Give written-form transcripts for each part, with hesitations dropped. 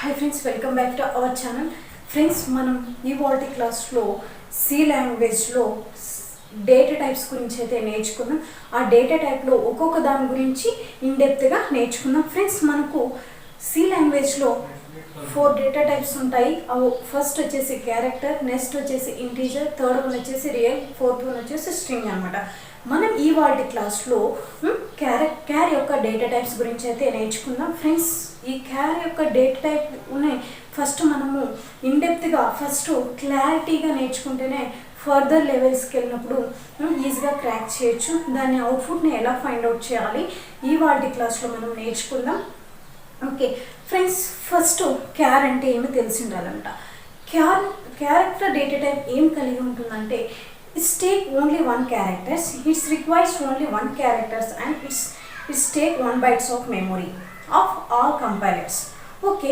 Hi friends, welcome back to our channel. Friends, మనం ఇవాల్టి క్లాస్లో సి లాంగ్వేజ్లో డేటా టైప్స్ గురించి అయితే నేర్చుకున్నాం. ఆ డేటా టైప్లో ఒక్కొక్క దాని గురించి ఇన్డెప్త్గా నేర్చుకున్నాం. ఫ్రెండ్స్, మనకు సి లాంగ్వేజ్లో 4 డేటా టైప్స్ ఉంటాయి. అవి ఫస్ట్ వచ్చేసి క్యారెక్టర్, నెక్స్ట్ వచ్చేసి ఇంటీజర్, థర్డ్ వన్ వచ్చేసి రియల్, ఫోర్త్ వన్ వచ్చేసి స్ట్రింగ్ అనమాట. మనం ఇవాల్టి క్లాస్లో క్యార్ యొక్క డేటా టైప్స్ గురించి అయితే నేర్చుకుందాం. ఫ్రెండ్స్, ఈ క్యార్ యొక్క డేటా టైప్ ఉన్నాయి. ఫస్ట్ మనము ఇన్డెప్త్గా ఫస్ట్ క్లారిటీగా నేర్చుకుంటేనే ఫర్దర్ లెవెల్స్కి వెళ్ళినప్పుడు ఈజీగా క్రాక్ చేయొచ్చు. దాని అవుట్పుట్ని ఎలా ఫైండ్ అవుట్ చేయాలి ఇవాల్టి క్లాస్లో మనం నేర్చుకుందాం. ఓకే ఫ్రెండ్స్, ఫస్ట్ క్యార్ అంటే ఏమి తెలిసి ఉండాలంట. క్యారెక్టర్ డేటా టైప్ ఏం కలిగి ఉంటుందంటే, it's take only one characters, it requires only one characters, and it's take 1 bytes of memory of all compilers. Okay,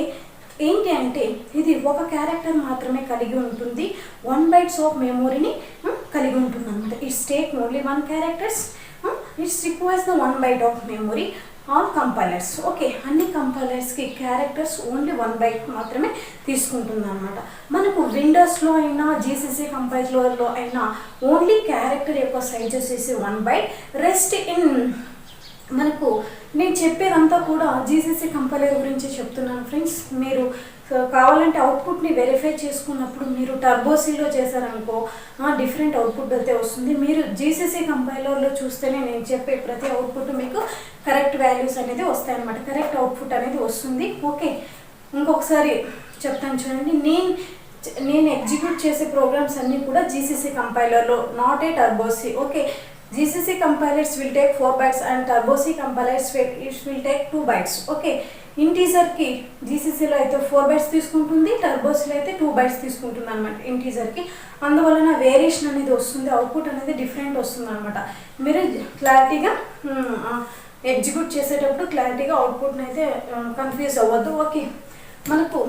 ఏంటి అంటే ఇది ఒక క్యారెక్టర్ మాత్రమే కలిగి ఉంటుంది, 1 bytes ఆఫ్ మెమొరీని కలిగి ఉంటుంది అనమాట. It's take only 1 characters, it's requires the 1 byte of memory all compilers. Okay, అన్ని కంపైలర్స్కి క్యారెక్టర్స్ ఓన్లీ 1 byte మాత్రమే తీసుకుంటుంది అనమాట. మనకు విండోస్లో అయినా జీసీసీ కంపైలర్లో అయినా ఓన్లీ క్యారెక్టర్ యొక్క సైజ్ వచ్చేసి 1 byte. రెస్ట్ ఇన్ మనకు నేను చెప్పేదంతా కూడా జీసీసీ కంపైలర్ గురించి చెప్తున్నాను. ఫ్రెండ్స్, మీరు కావాలంటే అవుట్పుట్ని వెరిఫై చేసుకున్నప్పుడు మీరు టర్బోసీలో చేశారనుకో డిఫరెంట్ అవుట్పుట్ అయితే వస్తుంది. మీరు జీసీసీ కంపైలర్లో చూస్తేనే నేను చెప్పే ప్రతి అవుట్పుట్ మీకు కరెక్ట్ వాల్యూస్ అనేది వస్తాయన్నమాట, కరెక్ట్ అవుట్పుట్ అనేది వస్తుంది. ఓకే, ఇంకొకసారి చెప్తాను చూడండి. నేను ఎగ్జిక్యూట్ చేసే ప్రోగ్రామ్స్ అన్నీ కూడా జీసీసీ కంపైలర్లో, not a Turbo C. Okay, GCC compilers will take 4 bytes and Turbo C compilers will take 2 bytes. Okay, ఇంటీజర్కి జీసీసీలో అయితే 4 bytes తీసుకుంటుంది, టర్బోసీలో అయితే 2 bytes తీసుకుంటుంది అనమాట ఇంటీజర్కి. అందువలన వేరియేషన్ అనేది వస్తుంది, అవుట్పుట్ అనేది డిఫరెంట్ వస్తుంది అనమాట. మీరు క్లారిటీగా ఎగ్జిక్యూట్ చేసేటప్పుడు క్లారిటీగా అవుట్పుట్ని అయితే కన్ఫ్యూజ్ అవ్వద్దు. ఓకే, మనకు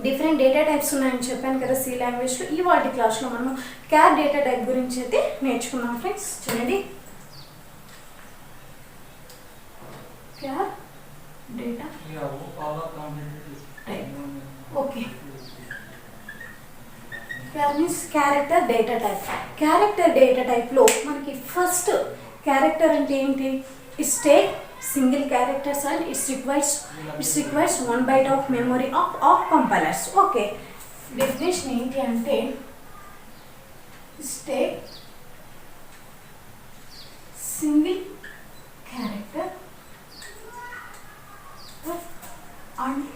డిఫరెంట్ డేటా టైప్స్ ఉన్నాయని చెప్పాను కదా సి లాంగ్వేజ్లో. ఇవాల్టి క్లాస్లో మనం క్యార్ డేటా టైప్ గురించి అయితే నేర్చుకున్నాం. ఫ్రెండ్స్, చూడండి, char data type. Okay, char means character data type. Character data టైప్లో మనకి ఫస్ట్ క్యారెక్టర్ అంటే ఏంటి? It's take single characters and it's requires 1 byte of memory of compilers. Okay, definition ఏంటి అంటే, it's take single character and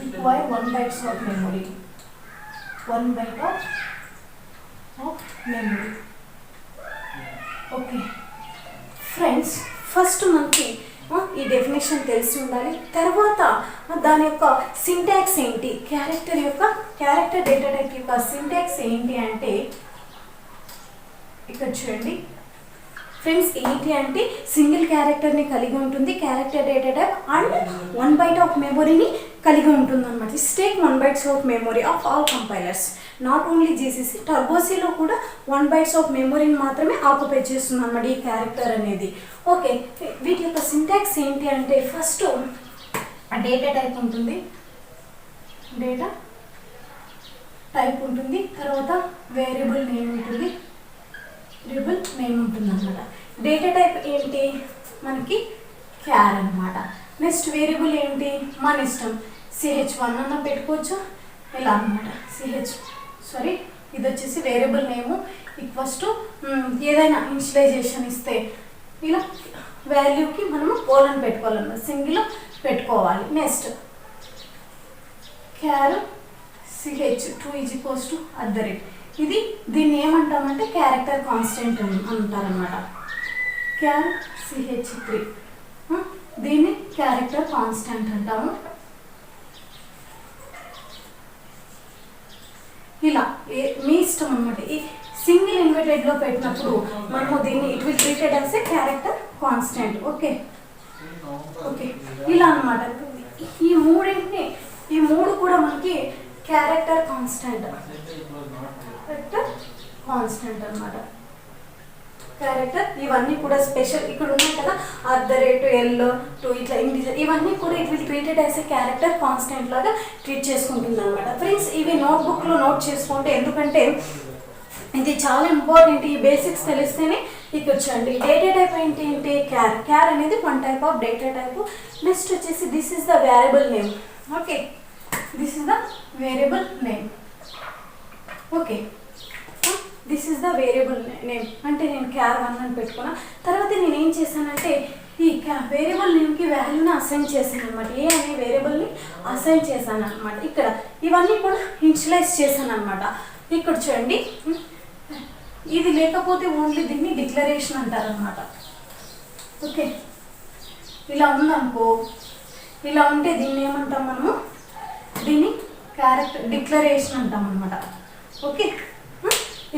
require 1 bytes of memory, 1 byte of memory. Okay friends, first మనకి ఈ definition తెలిసి ఉండాలి. తర్వాత దాని యొక్క సింటాక్స్ ఏంటి, క్యారెక్టర్ డేటా టైప్ యొక్క సింటాక్స్ ఏంటి అంటే, ఇక్కడ చూడండి ఫ్రెండ్స్, ఏంటి అంటే సింగిల్ క్యారెక్టర్ని కలిగి ఉంటుంది character data type and 1 byte of మెమొరీని కలిగి ఉంటుంది అనమాట. It's take 1 bytes of memory of all compilers, not only GCC, టర్బోసీలో కూడా 1 bytes ఆఫ్ మెమొరీని మాత్రమే ఆక్యుపై చేస్తుంది అనమాట ఈ క్యారెక్టర్ అనేది. ఓకే, వీటి యొక్క సింటాక్స్ ఏంటి అంటే, ఫస్ట్ డేటా టైప్ ఉంటుంది, డేటా టైప్ ఉంటుంది, తర్వాత వేరియబుల్ నేమ్ ఉంటుంది, వేరియబుల్ నేమ్ ఉంటుంది అనమాట. డేటా టైప్ ఏంటి మనకి క్యార్ అనమాట. నెక్స్ట్ వేరియబుల్ ఏంటి మన ఇష్టం, CH1 అన్న పెట్టుకోవచ్చు ఇలా అనమాట. ఇది వచ్చేసి వేరియబుల్ నేము ఈక్వల్స్ టు ఏదైనా ఇనిషియలైజేషన్ ఇస్తే ఇలా వాల్యూకి మనము కోలన్ పెట్టుకోవాలన్నమాట, సింగిల్ పెట్టుకోవాలి. నెక్స్ట్ క్యార్ CH2 ఈక్వల్స్ టు ఇది దీన్ని ఏమంటామంటే క్యారెక్టర్ కాన్స్టెంట్ అంటారనమాట. క్యార్ CH3 దీన్ని క్యారెక్టర్ కాన్స్టెంట్ అంటాము. ఇలా మీ ఇష్టం అనమాట. ఈ సింగిల్ ఇన్వర్టెడ్లో పెట్టినప్పుడు మనము దీన్ని it will treated as a character constant. Okay, ఇలా అనమాట. ఈ మూడు కూడా మనకి క్యారెక్టర్ కాన్స్టెంట్ అనమాట. క్యారెక్టర్, ఇవన్నీ కూడా స్పెషల్. ఇక్కడ ఉన్నాయి కదా @L2 ఇట్లా ఇంటిజర్, ఇవన్నీ కూడా it will treated as a character constant లాగా ట్రీట్ చేసుకుంటుంది అనమాట. ఫ్రెండ్స్ ఇవి నోట్బుక్లో నోట్ చేసుకుంటే, ఎందుకంటే ఇది చాలా ఇంపార్టెంట్. ఈ బేసిక్స్ తెలిస్తేనే ఇక్కడ చూడండి. డేటా టైప్ ఏంటి క్యార్ అనేది one type of data type. Next వచ్చేసి this is the variable name. Okay, this is the variable name. Okay, this is the variable name అంటే నేను క్యార్ 1 అని పెట్టుకున్నా. తర్వాత నేను ఏం చేశానంటే ఈ వేరియబుల్ నేమ్కి వాల్యూని అసైన్ చేశాను అనమాట. ఏ అనే వేరియబుల్ని అసైన్ చేశాను అనమాట. ఇక్కడ ఇవన్నీ కూడా ఇనిషియలైజ్ చేశాను అనమాట. ఇక్కడ చూడండి, ఇది లేకపోతే ఓన్లీ దీన్ని డిక్లరేషన్ అంటారు అనమాట. ఓకే, ఇలా ఉందనుకో, ఇలా ఉంటే దీన్ని ఏమంటాం మనము, దీన్ని క్యారెక్టర్ డిక్లరేషన్ అంటాం అనమాట. ఓకే,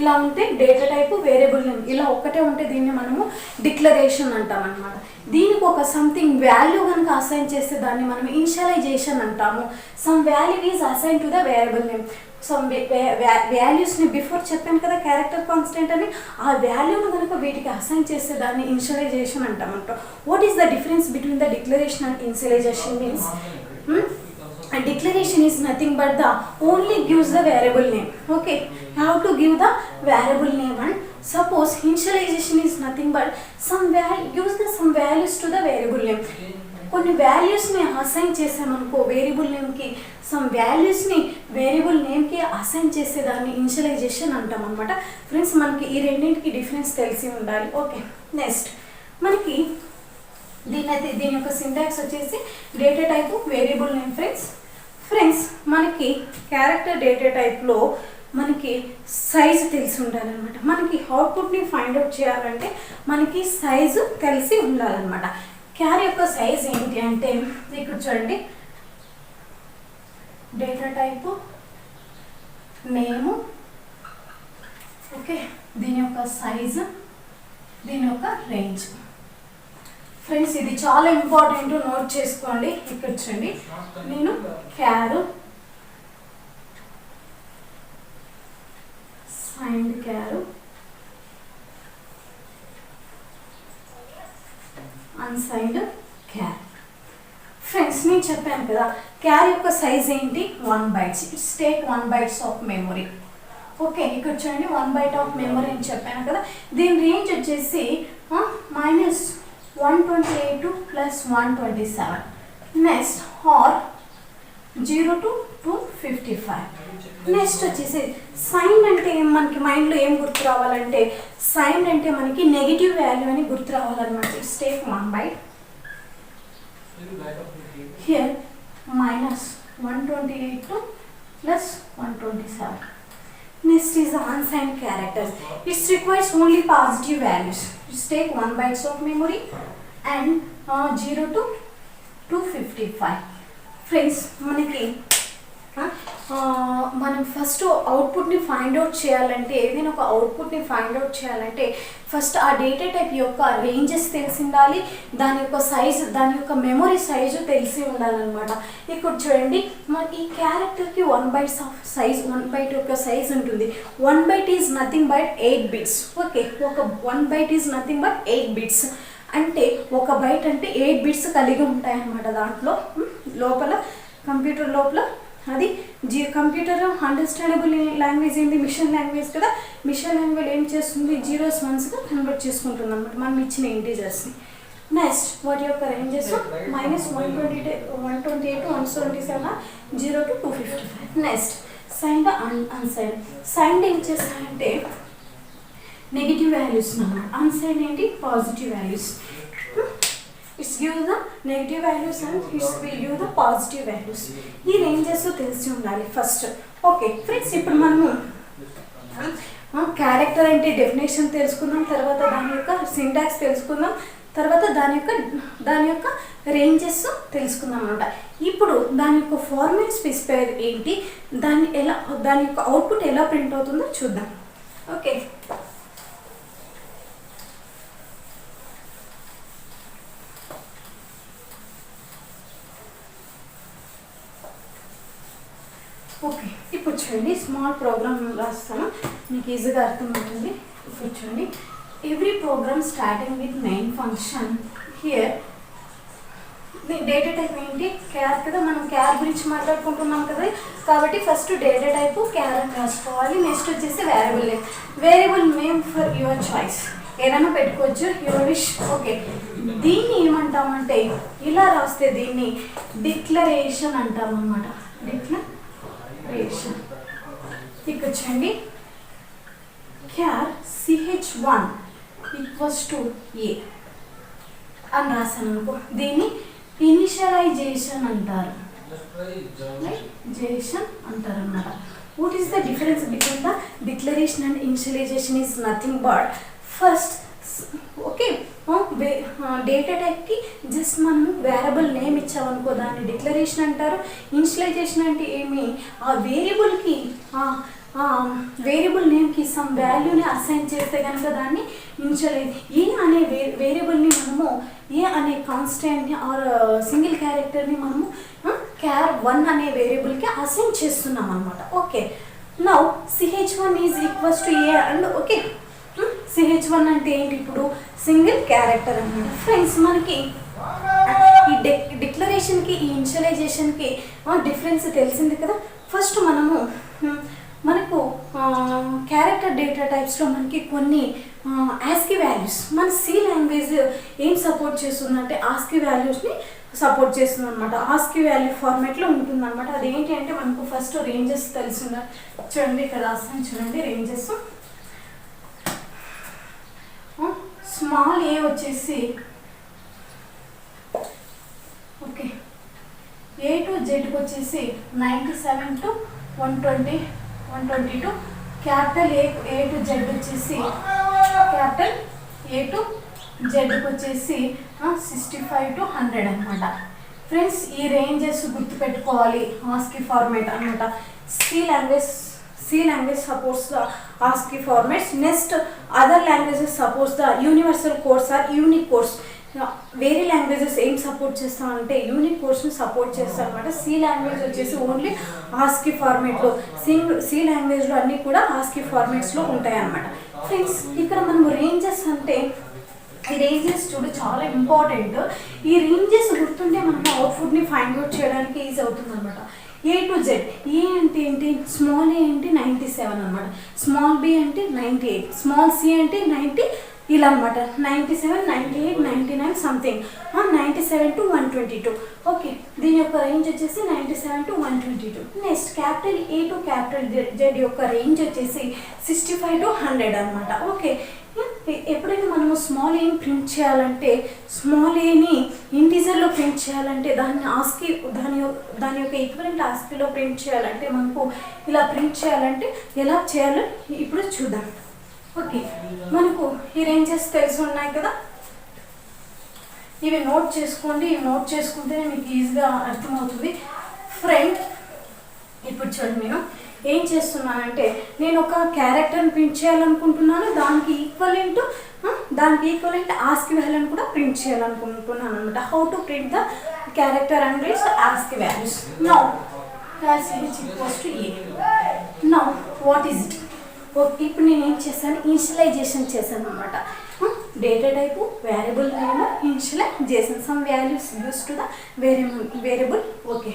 ఇలా ఉంటే డేటా టైపు వేరియబుల్ నేమ్, ఇలా ఒక్కటే ఉంటే దీన్ని మనము డిక్లరేషన్ అంటాం అనమాట. దీనికి ఒక సంథింగ్ వాల్యూ కనుక అసైన్ చేస్తే దాన్ని మనం ఇనిషియలైజేషన్ అంటాము. Some value is assign to the variable name. Some వాల్యూస్ని బిఫోర్ చెప్పాను కదా క్యారెక్టర్ కాన్స్టెంట్ అని, ఆ వాల్యూను కనుక వీటికి అసైన్ చేస్తే దాన్ని ఇనిషియలైజేషన్ అంటామంట. What is the difference between the declaration and initialization means, and declaration is nothing but the only gives the variable name. Okay, you have to give the variable name. And suppose initialization is nothing but some value, gives the some values to the variable name. కొన్ని వాల్యూస్ని assign చేసామనుకో variable నేమ్కి, some వాల్యూస్ని variable నేమ్కి assign చేసేదాన్ని initialization అంటాం అనమాట. Friends మనకి ఈ రెండింటికి డిఫరెన్స్ తెలిసి ఉండాలి. ఓకే, నెక్స్ట్ మనకి దీని యొక్క సింటాక్స్ వచ్చేసి data type variable name. Friends మనకి క్యారెక్టర్ డేటా టైప్లో మనకి సైజు తెలిసి ఉండాలన్నమాట. మనకి అవుట్పుట్ని ఫైండ్ అవుట్ చేయాలంటే మనకి సైజు తెలిసి ఉండాలన్నమాట. క్యార్ యొక్క సైజ్ ఏంటి అంటే ఇక్కడ చూడండి, డేటా టైపు, నేము, ఓకే, దీని యొక్క సైజు, దీని యొక్క రేంజ్. ఫ్రెండ్స్ ఇది చాలా ఇంపార్టెంట్, నోట్ చేసుకోండి. ఇక్కడ చూడండి, నేను char, signed char, unsigned char. Friends నేను చెప్పాను కదా క్యార్ యొక్క సైజ్ ఏంటి, 1 bytes. It's take 1 bytes of memory. Okay, ఇక్కడ చూడండి 1 byte ఆఫ్ మెమొరీ అని చెప్పాను కదా. దీని రేంజ్ వచ్చేసి -128 + 127. Next are 0 to 255. నెక్స్ట్ వచ్చేసి సైన్ అంటే మనకి మైండ్లో ఏం గుర్తు రావాలంటే, సైన్ అంటే మనకి నెగిటివ్ వాల్యూ అని గుర్తు రావాలన్నమాట. It's take 1 byte. Here -128 + 127. Next is the unsigned characters. It requires only positive values. It take 1 bytes of memory and 0 to 255. Friends, మనం ఫస్ట్ అవుట్పుట్ని ఫైండ్ అవుట్ చేయాలంటే, ఏదైనా ఒక అవుట్పుట్ని ఫైండ్ అవుట్ చేయాలంటే ఫస్ట్ ఆ డేటా టైప్ యొక్క రేంజెస్ తెలిసి ఉండాలి, దాని యొక్క సైజు, దాని యొక్క మెమొరీ సైజు తెలిసి ఉండాలన్నమాట. ఇక్కడ చూడండి, ఈ క్యారెక్టర్కి 1 bytes ఆఫ్ సైజ్, 1 byte యొక్క సైజ్ ఉంటుంది. 1 byte is nothing but 8 bits. Okay, ఒక 1 byte is nothing but 8 bits. అంటే ఒక బైట్ అంటే 8 bits కలిగి ఉంటాయన్నమాట. దాంట్లో లోపల కంప్యూటర్ లోపల అది కంప్యూటర్ అండర్స్టాండబుల్ లాంగ్వేజ్ ఏంటి, మిషన్ లాంగ్వేజ్ కదా. మిషన్ లాంగ్వేజ్ ఏం చేస్తుంది, 0s 1sగా కన్వర్ట్ చేసుకుంటుంది అనమాట మనం ఇచ్చిన ఇంటీజర్స్ని. నెక్స్ట్ వాటి యొక్క ranges -128 to 127, 0 to 255. Next signed, unsigned. Signed ఏం చేస్తారంటే నెగిటివ్ వాల్యూస్ అన్నమాట, అన్సైన్డ్ ఏంటి positive values. It's give the negative values and it's will give the positive values. ఈ రేంజెస్ తెలిసి ఉండాలి ఫస్ట్. ఓకే ఫ్రెండ్స్, ఇప్పుడు మనము క్యారెక్టర్ అంటే డెఫినేషన్ తెలుసుకుందాం, తర్వాత దాని యొక్క సింటాక్స్ తెలుసుకుందాం, తర్వాత దాని యొక్క రేంజెస్ తెలుసుకుందాం అనమాట. ఇప్పుడు దాని యొక్క ఫార్మాట్ స్పెసిఫైర్ ఏంటి, దాని యొక్క అవుట్పుట్ ఎలా ప్రింట్ అవుతుందో చూద్దాం. ఓకే, ఓకే ఇప్పుడు చూడండి, స్మాల్ ప్రోగ్రామ్ రాస్తాను, మీకు ఈజీగా అర్థమవుతుంది. ఇప్పుడు చూడండి, every program starting with main function. Here data type ఏంటి, క్యార్ కదా, మనం క్యార్ గురించి మాట్లాడుకుంటున్నాం కదా, కాబట్టి ఫస్ట్ డేటా టైపు క్యార్ అని రాసుకోవాలి. నెక్స్ట్ వచ్చేసి variable name. Variable name for your choice, ఏదైనా పెట్టుకోవచ్చు, యువర్ విష్. ఓకే, దీన్ని ఏమంటామంటే ఇలా రాస్తే దీన్ని డిక్లరేషన్ అంటాం అన్నమాట. డిక్లరేషన్. ఇక్కడ చూడండి, క్యార్ CH1 ఈక్వల్స్ టు ఏ అని రాశాను అనుకో, దీన్ని ఇనిషియలైజేషన్ అంటారు. అన్నమాట. What is the difference between the declaration and initialization? Is nothing but first okay, data టైప్కి జస్ట్ మనం వేరియబుల్ నేమ్ ఇచ్చామనుకో దాన్ని డిక్లరేషన్ అంటారు. ఇనిషియలైజేషన్ అంటే ఏమి, ఆ వేరియబుల్కి వేరియబుల్ నేమ్కి సమ్ వాల్యూని అసైన్ చేస్తే కనుక దాన్ని ఇనిషియలైజ్. ఏ అనే వేరియబుల్ని మనము ఏ అనే కాన్స్టెంట్ని ఆర్ సింగిల్ క్యారెక్టర్ని మనము క్యార్ 1 అనే వేరియబుల్కి అసైన్ చేస్తున్నాం అనమాట. Okay, now CH1 is equals to A and okay, CH1 అంటే ఏంటి, ఇప్పుడు సింగిల్ క్యారెక్టర్ అనమాట. ఫ్రెండ్స్, మనకి ఈ డిక్లరేషన్కి ఈ ఇనిషియలైజేషన్కి డిఫరెన్స్ తెలిసింది కదా. ఫస్ట్ మనకు క్యారెక్టర్ డేటా టైప్స్లో మనకి కొన్ని ఆస్కీ వాల్యూస్, మన సి లాంగ్వేజ్ ఏం సపోర్ట్ చేస్తుందంటే ఆస్కీ వాల్యూస్ని సపోర్ట్ చేస్తుంది అనమాట. ఆస్కీ వాల్యూ ఫార్మాట్లో ఉంటుంది అనమాట. అదేంటి అంటే మనకు ఫస్ట్ రేంజెస్ తెలుసు. చూడండి ఇక్కడ రాస్తాను, చూడండి రేంజెస్. స్మాల్ ఏ వచ్చేసి ఓకే, A to Zకి వచ్చేసి 97 to 122. Capital A to Z వచ్చేసి క్యాపిటల్ A to Zకి వచ్చేసి 65 to 100 అనమాట. ఫ్రెండ్స్, ఈ రేంజెస్ గుర్తుపెట్టుకోవాలి. ఆస్కీ ఫార్మేట్ అనమాట. C language supports the ASCII formats. Next, other languages supports the universal codes or unique codes. వేరే languages ఏం support చేస్తామంటే యూనిక్ కోడ్స్ని సపోర్ట్ చేస్తాం అనమాట. సి లాంగ్వేజ్ వచ్చేసి ఓన్లీ ఆస్కీ ఫార్మేట్లో, సి లాంగ్వేజ్లో అన్నీ కూడా ఆస్కీ ఫార్మేట్స్లో ఉంటాయి అన్నమాట. ఫ్రెండ్స్, ఇక్కడ మనం రేంజెస్ అంటే ఈ రేంజెస్ చూడు చాలా ఇంపార్టెంట్. ఈ రేంజెస్ గుర్తుంటే మనం అవుట్పుట్ని ఫైండ్ అవుట్ చేయడానికి ఈజీ అవుతుంది అనమాట. A to Z. ఏ అంటే ఏంటి, స్మాల్ ఏ అంటే 97 అనమాట, స్మాల్ బి అంటే 98, స్మాల్ సి అంటే 90, ఇలా అనమాట. 97, 98, 99 సంథింగ్, 97 to 122. ఓకే, దీని యొక్క రేంజ్ వచ్చేసి 97 to 122. Next capital A to capital Z యొక్క రేంజ్ వచ్చేసి 65 to 100 అనమాట. ఓకే, ఎప్పుడైనా మనము స్మాల్ ఏని ప్రింట్ చేయాలంటే, స్మాల్ ఏని ఇంటీజర్లో ప్రింట్ చేయాలంటే, దాని యొక్క ఈక్వలెంట్ ఆస్కీలో ప్రింట్ చేయాలంటే మనకు ఇలా ప్రింట్ చేయాలంటే ఎలా చేయాలో ఇప్పుడు చూద్దాం. ఓకే, మనకు ఈ రేంజెస్ తెలిసి ఉన్నాయి కదా, ఇవి నోట్ చేసుకోండి. ఇవి నోట్ చేసుకుంటే మీకు ఈజీగా అర్థమవుతుంది. ఫ్రెండ్, ఇప్పుడు చూడండి, నేను ఏం చేస్తున్నానంటే నేను ఒక క్యారెక్టర్ని ప్రింట్ చేయాలనుకుంటున్నాను, దానికి ఈక్వలెంట్ ఆస్కీ వాల్యూని కూడా ప్రింట్ చేయాలనుకుంటున్నాను అనమాట. How to print the character and it's ASCII values. Now CH equals to A. Now what is it? Okay, ఇప్పుడు నేను ఏం చేశాను, ఇనిషియలైజేషన్ చేశాను అనమాట. Data type, variable name, initialization, some values use to the variable. Okay,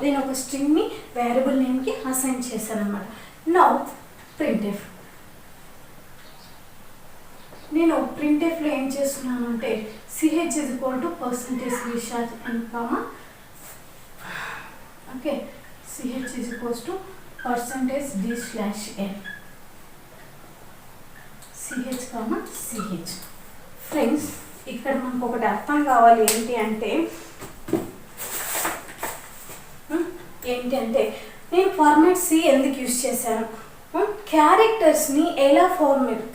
నేను ఒక స్ట్రింగ్ని variable నేమ్కి అసైన్ చేశాను అనమాట. Now printf. నేను ప్రింట్ఎఫ్లో ఏం చేస్తున్నాను అంటే CH is equal to %recharge and comma. Okay, CH is equals to %d/n CH comma CH. Friends, ఇక్కడ మనకు ఒకటి అర్థం కావాలి. ఏంటంటే నేను ఫార్మాట్ సి ఎందుకు యూజ్ చేశాను, క్యారెక్టర్స్ని ఎలా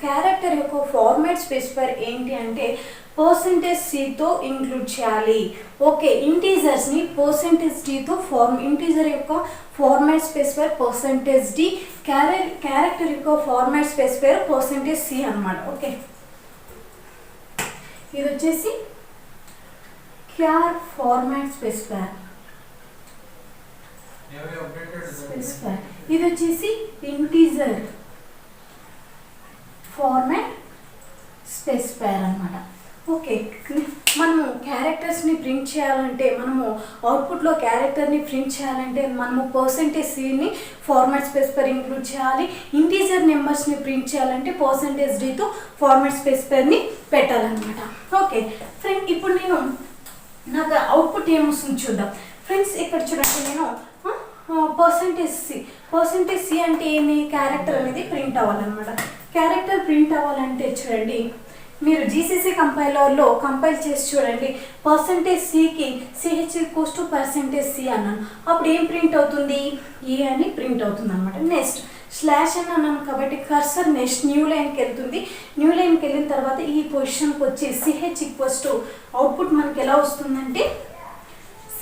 క్యారెక్టర్ యొక్క ఫార్మాట్ స్పెసిఫైర్ ఏంటి అంటే %c ఇంక్లూడ్ చేయాలి. ఓకే, ఇంటీజర్స్ని %d ఇంటీజర్ యొక్క ఫార్మాట్ స్పెసిఫైర్ %d, క్యారెక్టర్ యొక్క ఫార్మాట్ స్పెసిఫైర్ %c అనమాట. ఓకే, ఇది వచ్చేసి క్యార్ ఫార్మాట్ స్పెసిఫైర్. ఇది వచ్చేసి ఇంటీజర్ ఫార్మాట్ స్పెసిఫైర్ అనమాట. ఓకే, మనము క్యారెక్టర్స్ని ప్రింట్ చేయాలంటే, మనము అవుట్పుట్లో క్యారెక్టర్ని ప్రింట్ చేయాలంటే మనము %c ఫార్మాట్ స్పెసిఫైర్ ఇంక్లూడ్ చేయాలి. ఇంటీజర్ నెంబర్స్ని ప్రింట్ చేయాలంటే %d ఫార్మాట్ స్పెసిఫైర్ని పెట్టాలన్నమాట. ఓకే ఫ్రెండ్, ఇప్పుడు నాకు అవుట్పుట్ ఏమొస్తుంది చూద్దాం. ఫ్రెండ్స్ ఇక్కడ చూడండి, నేను %c అంటే ఏమి, క్యారెక్టర్ అనేది ప్రింట్ అవ్వాలన్నమాట. క్యారెక్టర్ ప్రింట్ అవ్వాలంటే చూడండి, మీరు జీసీసీ కంపైలర్లో కంపైల్ చేసి చూడండి, %cకి ch=%c అన్నాను, అప్పుడు ఏం ప్రింట్ అవుతుంది, ఏ అని ప్రింట్ అవుతుంది అనమాట. నెక్స్ట్ స్లాష్ అని అన్నాను కాబట్టి కర్సర్ నెక్స్ట్ న్యూ లైన్కి వెళ్తుంది. న్యూ లైన్కి వెళ్ళిన తర్వాత ఈ పొజిషన్కి వచ్చి ch అవుట్పుట్ మనకి ఎలా వస్తుందంటే ch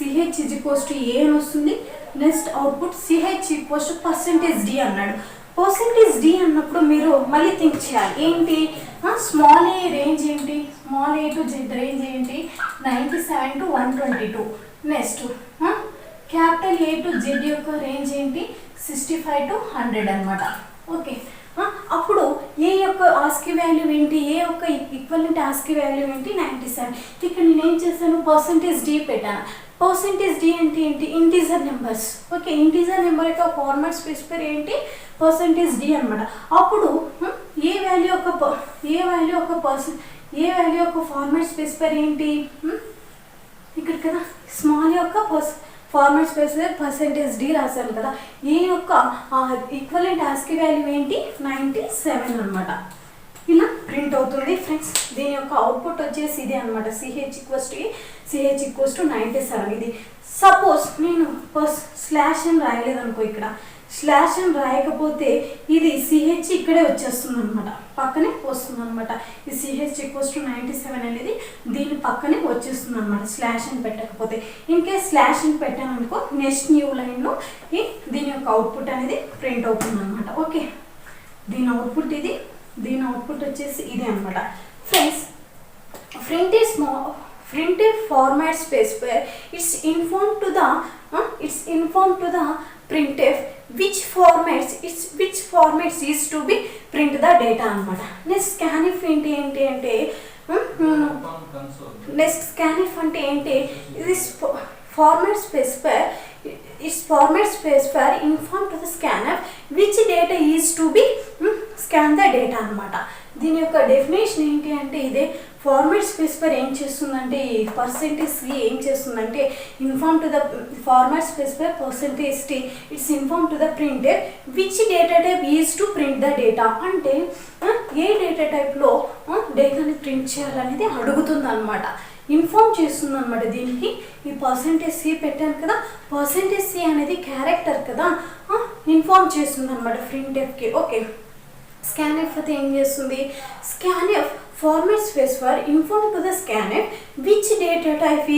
ఏ అని వస్తుంది. నెక్స్ట్ అవుట్పుట్ ch=%d అన్నాడు. %d అన్నప్పుడు మీరు మళ్ళీ థింక్ చేయాలి, ఏంటి, స్మాల్ ఏ రేంజ్ ఏంటి, small A to Z range ఏంటి, 97 to 122. Next capital A to Z యొక్క రేంజ్ ఏంటి, 65 to 100 అనమాట. ఓకే, అప్పుడు ఏ యొక్క ఆస్కీ వాల్యూ ఏంటి, ఏ యొక్క ఈక్వలెంట్ ఆస్కీ వాల్యూ ఏంటి, 97. ఇక్కడ నేను ఏం చేశాను, %d పెట్టాను. %d అంటే ఏంటి, integer numbers. Okay, integer number యొక్క ఫార్మాట్ స్పెసిఫైర్ ఏంటి, %d అనమాట. అప్పుడు ఏ వాల్యూ యొక్క ఫార్మాట్ స్పెసిఫైర్ ఏంటి, ఇక్కడ కదా స్మాల్ యొక్క ఫార్మాట్ స్పెసిఫైర్ %d రాశాను కదా, ఏ యొక్క ఈక్వలెంట్ ఆస్కీ వాల్యూ ఏంటి, 97 అనమాట. ఇలా ప్రింట్ అవుతుంది ఫ్రెండ్స్. దీని యొక్క అవుట్పుట్ వచ్చేసి ఇదే అనమాట, ch=97. ఇది సపోజ్ నేను స్లాష్ అని రాయలేదు అనుకో, ఇక్కడ స్లాష్ అని రాయకపోతే ఇది ch ఇక్కడే వచ్చేస్తుంది అనమాట, పక్కనే వస్తుంది అనమాట. ఈ ch=97 అనేది దీని పక్కనే వచ్చేస్తుంది అనమాట, స్లాష్ అని పెట్టకపోతే. ఇన్ కేస్ స్లాష్ అని పెట్టాను అనుకో, నెక్స్ట్ న్యూ లైన్లో దీని యొక్క అవుట్పుట్ అనేది ప్రింట్ అవుతుంది అనమాట. ఓకే, దీని అవుట్పుట్ ఇది, దీని అవుట్పుట్ వచ్చేసి ఇదే అనమాట friends. printf format specifier it's informed to the printf which formats is to be print the data అనమాట. నెక్స్ట్ scanf ఏంటి అంటే నెక్స్ట్ scanf అంటే ఏంటి, ఇది format specifier informed to the scanf which data is to be scan the data అనమాట. దీని యొక్క definition ఏంటి అంటే ఇదే, ఫార్మాట్ స్పెసిఫైర్ ఏం చేస్తుందంటే %c ఏం చేస్తుందంటే inform to the format specifier %t it's inform to the printer which data type is to print the data. అంటే ఏ డేటా టైప్లో డేటాని ప్రింట్ చేయాలనేది అడుగుతుంది అనమాట, ఇన్ఫార్మ్ చేస్తుంది అనమాట. దీనికి ఈ %c పెట్టాను కదా, %c అనేది క్యారెక్టర్ కదా, ఇన్ఫార్మ్ చేస్తుంది అనమాట ప్రింటెఫ్కి. ఓకే, scanf అయితే ఏం చేస్తుంది, scanf format specifier inform to the scanf which data type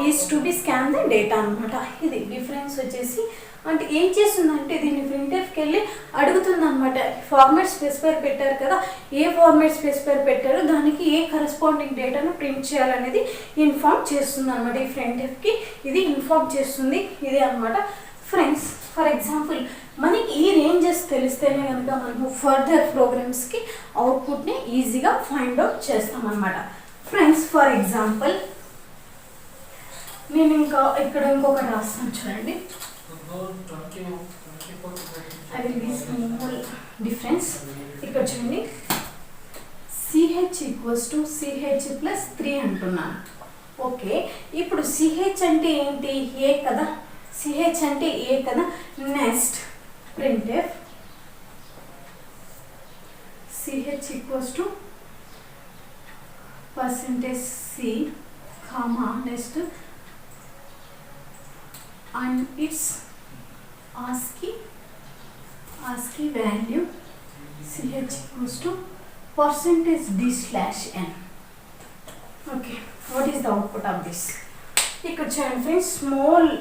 is to be scan the data అనమాట. ఇది డిఫరెన్స్ వచ్చేసి, అంటే ఏం చేస్తుందంటే దీన్ని ప్రింటెఫ్కి వెళ్ళి అడుగుతుంది అనమాట, ఫార్మాట్ స్పెసిఫైర్ పెట్టారు కదా, ఏ ఫార్మాట్ స్పెసిఫైర్ పెట్టారో దానికి ఏ కరెస్పాండింగ్ డేటాను ప్రింట్ చేయాలనేది ఇన్ఫార్మ్ చేస్తుంది అనమాట. ఈ ప్రింటెఫ్కి ఇది ఇన్ఫార్మ్ చేస్తుంది, ఇదే అనమాట ఫ్రెండ్స్. ఫర్ ఎగ్జాంపుల్ మనకి ఈ రేంజెస్ తెలిస్తేనే కనుక మనము ఫర్దర్ ప్రోగ్రామ్స్కి అవుట్పుట్ని ఈజీగా ఫైండ్ అవుట్ చేస్తామన్నమాట ఫ్రెండ్స్. ఫర్ ఎగ్జాంపుల్ నేను ఇక్కడ ఇంకొకటి రాస్తాను చూడండి, I will give small difference. ఇక్కడ చూడండి, ch=ch+3 అంటున్నాను. ఓకే, ఇప్పుడు ch అంటే ఏంటి, ఏ కదా, ch అంటే ఏ కదా. Next printf ch=%c, next and its ASCII value ch=%d/n. Okay, what is the output of this? ఇక్కడ చూడండి ఫ్రెండ్స్, స్మాల్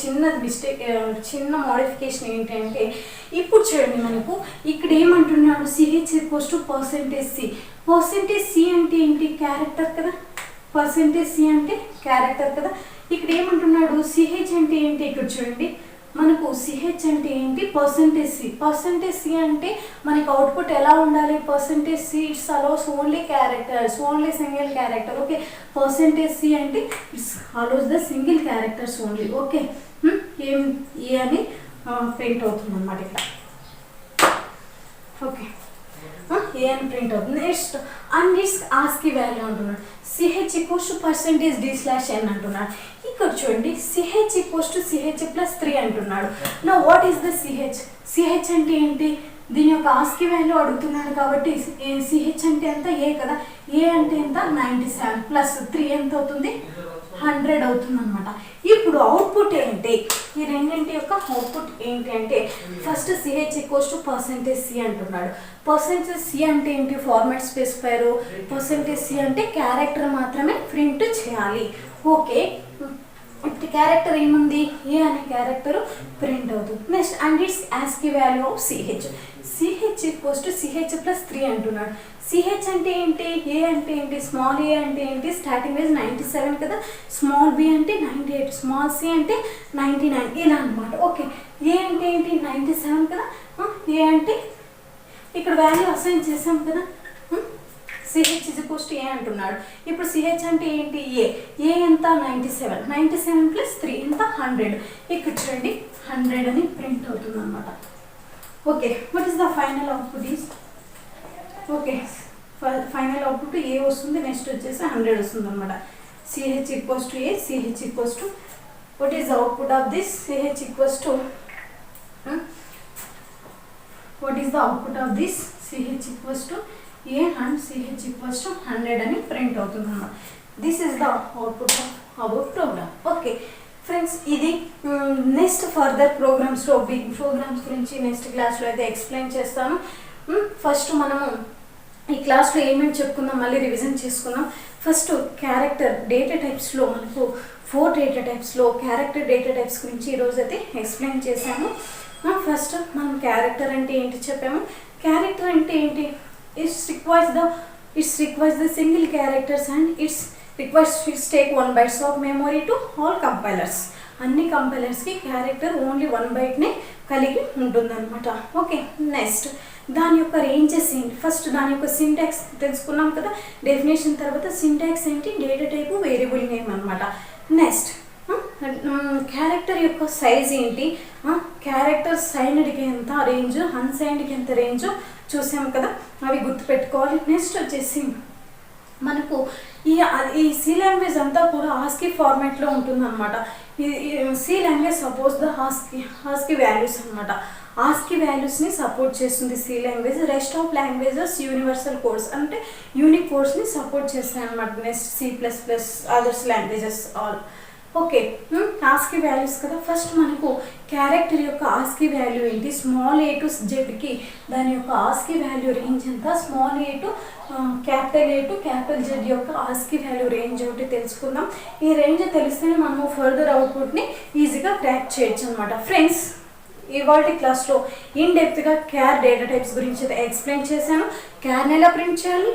చిన్న మిస్టేక్, చిన్న మోడిఫికేషన్ ఏంటంటే ఇప్పుడు చూడండి మనకు ఇక్కడ ఏమంటున్నాడు, ch=%c. %c అంటే ఏంటి, క్యారెక్టర్ కదా, %c అంటే క్యారెక్టర్ కదా. ఇక్కడ ఏమంటున్నాడు, ch అంటే ఏంటి, ఇక్కడ చూడండి మనకు సిహెచ్ అంటే ఏంటి, పర్సంటేజ్ సి అంటే మనకి అవుట్పుట్ ఎలా ఉండాలి, percentage C it's allows only characters, only single character. Okay, percentage C అంటే it's allows the single characters only. Okay, ఏం ఏ అని ప్రింట్ అవుతుంది అన్నమాట ఇక్కడ. ఓకే, ఏ అని ప్రింట్ అవుతుంది. Next and it's ASCII value అంటున్నాడు. CH equals to percentage D slash N అంటున్నాడు. ఇక్కడ చూడండి, CH equals to CH plus 3 అంటున్నాడు. నా వాట్ ఈస్ ద సిహెచ్ అంటే ఏంటి, దీని యొక్క ఆస్కీ వాల్యూ అడుగుతున్నాడు కాబట్టి సిహెచ్ అంటే ఎంత, ఏ కదా, ఏ అంటే ఎంత 97 ప్లస్ 3 ఎంత అవుతుంది, 100 అవుతుంది అనమాట. ఇప్పుడు అవుట్పుట్ ఏంటి, ఈ రెండింటి యొక్క అవుట్పుట్ ఏంటి అంటే first CH equals to percentage C అంటున్నాడు. పర్సెంటేజ్ సి అంటే ఏంటి, ఫార్మాట్ స్పెసిఫైర్. పర్సెంటేజ్ సి అంటే క్యారెక్టర్ మాత్రమే ప్రింట్ చేయాలి. ఓకే, ఇప్పుడు క్యారెక్టర్ ఏముంది, ఏ అనే క్యారెక్టర్ ప్రింట్ అవుతుంది. Next and it's ASCII value of CH equals to CH plus 3 అంటున్నాడు. సిహెచ్ అంటే ఏంటి, ఏ అంటే ఏంటి, స్మాల్ ఏ అంటే ఏంటి, స్టార్టింగ్ వేజ్ 97 కదా, స్మాల్ బి అంటే 98, స్మాల్ సి అంటే 99 ఇలా అనమాట. ఓకే, ఏ అంటే ఏంటి 97 కదా, ఏ అంటే ఇక్కడ వాల్యూ అసైన్ చేసాం కదా, సిహెచ్ ఇజ్ ఈక్వల్స్ టు ఏ అంటున్నాడు. ఇప్పుడు సిహెచ్ అంటే ఏంటి, ఏ ఎంత 97 ప్లస్ 3 ఎంత 100. ఇక్కడ చూడండి 100 అని ప్రింట్ అవుతుంది అనమాట. Okay, what is the final output is, okay final output A వస్తుంది, నెక్స్ట్ వచ్చేసి 100 వస్తుంది అనమాట. CH equals to A, CH equals to what is the output of this, CH equals to what is the output of this, CH equals to A and CH equals to 100 అని print అవుతుంది అన్నమాట. This is the output of our program. Okay friends, ఇది next further ప్రోగ్రామ్స్లో big programs గురించి next క్లాస్లో అయితే explain చేస్తాను. First మనము ఈ క్లాస్లో ఏమేమి చెప్పుకుందాం, మళ్ళీ రివిజన్ చేసుకుందాం. ఫస్ట్ క్యారెక్టర్ డేటా టైప్స్లో మనకు 4 డేటా టైప్స్లో క్యారెక్టర్ డేటా టైప్స్ గురించి ఈరోజు అయితే ఎక్స్ప్లెయిన్ చేశాను. ఫస్ట్ మనం క్యారెక్టర్ అంటే ఏంటి చెప్పాము. క్యారెక్టర్ అంటే ఏంటి, it's requires the single characters and it's requires take 1 bytes of memory to all compilers. అన్ని కంపైలర్స్కి క్యారెక్టర్ ఓన్లీ 1 byte కలిగి ఉంటుందన్నమాట. ఓకే, నెక్స్ట్ దాని యొక్క రేంజెస్ ఏంటి, ఫస్ట్ దాని యొక్క సింటాక్స్ తెలుసుకున్నాం కదా, డెఫినేషన్ తర్వాత సింటాక్స్ ఏంటి, డేటా టైపు, వేరియబుల్ నేమ్ అనమాట. నెక్స్ట్ క్యారెక్టర్ యొక్క సైజ్ ఏంటి, క్యారెక్టర్ సైన్డ్కి ఎంత రేంజ్, అన్సైన్డ్కి ఎంత రేంజ్ చూసాం కదా, అవి గుర్తుపెట్టుకోవాలి. నెక్స్ట్ వచ్చేసి మనకు ఈ సి లాంగ్వేజ్ అంతా కూడా ఆస్కీ ఫార్మాట్లో ఉంటుందన్నమాట. ఈ C language suppose the ASCII values అనమాట. ఆస్కీ వాల్యూస్ని సపోర్ట్ చేస్తుంది C language. Rest of languages universal codes అంటే యూనిక్ కోడ్స్ని సపోర్ట్ చేస్తాయి అనమాట. Next C++, others languages all. Okay, ASCII values కదా. ఫస్ట్ మనకు క్యారెక్టర్ యొక్క ఆస్కీ వాల్యూ ఏంటి, స్మాల్ ఏ టు జెడ్కి దాని యొక్క ఆస్కీ వాల్యూ రేంజ్ ఎంత, small A to capital Z యొక్క ఆస్కీ వాల్యూ రేంజ్ ఒకటి తెలుసుకుందాం. ఈ రేంజ్ తెలిస్తేనే మనము ఫర్దర్ అవుట్పుట్ని ఈజీగా క్రాక్ చేయొచ్చు అనమాట. ఫ్రెండ్స్, ఇవాల్టి క్లాస్లో ఇన్ డెప్త్గా క్యార్ డేటా టైప్స్ గురించి అయితే ఎక్స్ప్లెయిన్ చేశాను. క్యార్ని ఎలా ప్రింట్ చేయాలి,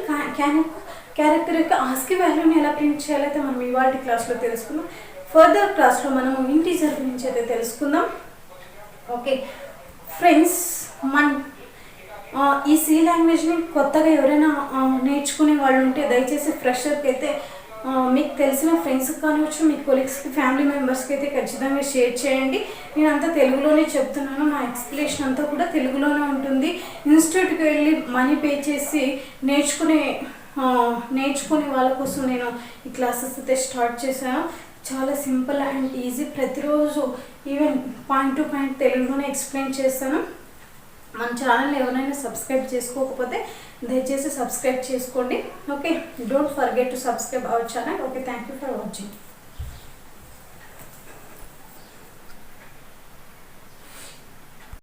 క్యారెక్టర్ యొక్క ఆస్కీ వాల్యూని ఎలా ప్రింట్ చేయాలి అయితే మనం ఇవాల్టి క్లాస్లో తెలుసుకుందాం. ఫర్దర్ క్లాస్లో మనము ఇంటీజర్ గురించి అయితే తెలుసుకుందాం. ఓకే ఫ్రెండ్స్, ఈ సి లాంగ్వేజ్ని కొత్తగా ఎవరైనా నేర్చుకునే వాళ్ళు ఉంటే దయచేసి ఫ్రెషర్కి అయితే మీకు తెలిసిన ఫ్రెండ్స్కి కానివచ్చు, మీ కొలీగ్స్కి, ఫ్యామిలీ మెంబర్స్కి అయితే ఖచ్చితంగా షేర్ చేయండి. నేను అంతా తెలుగులోనే చెప్తున్నాను, నా ఎక్స్ప్లెనేషన్ అంతా కూడా తెలుగులోనే ఉంటుంది. ఇన్స్టిట్యూట్కి వెళ్ళి మనీ పే చేసి నేర్చుకునే వాళ్ళ కోసం నేను ఈ క్లాసెస్ అయితే స్టార్ట్ చేశాను. చాలా సింపుల్ అండ్ ఈజీ, ప్రతిరోజు ఈవెన్ పాయింట్ టు పాయింట్ తెలుగులోనే ఎక్స్ప్లెయిన్ చేస్తాను. మన ఛానల్ ఎవరైనా సబ్స్క్రైబ్ చేసుకోకపోతే దయచేసి సబ్స్క్రైబ్ చేసుకోండి. Okay, don't forget to subscribe our channel. Okay, thank you for watching.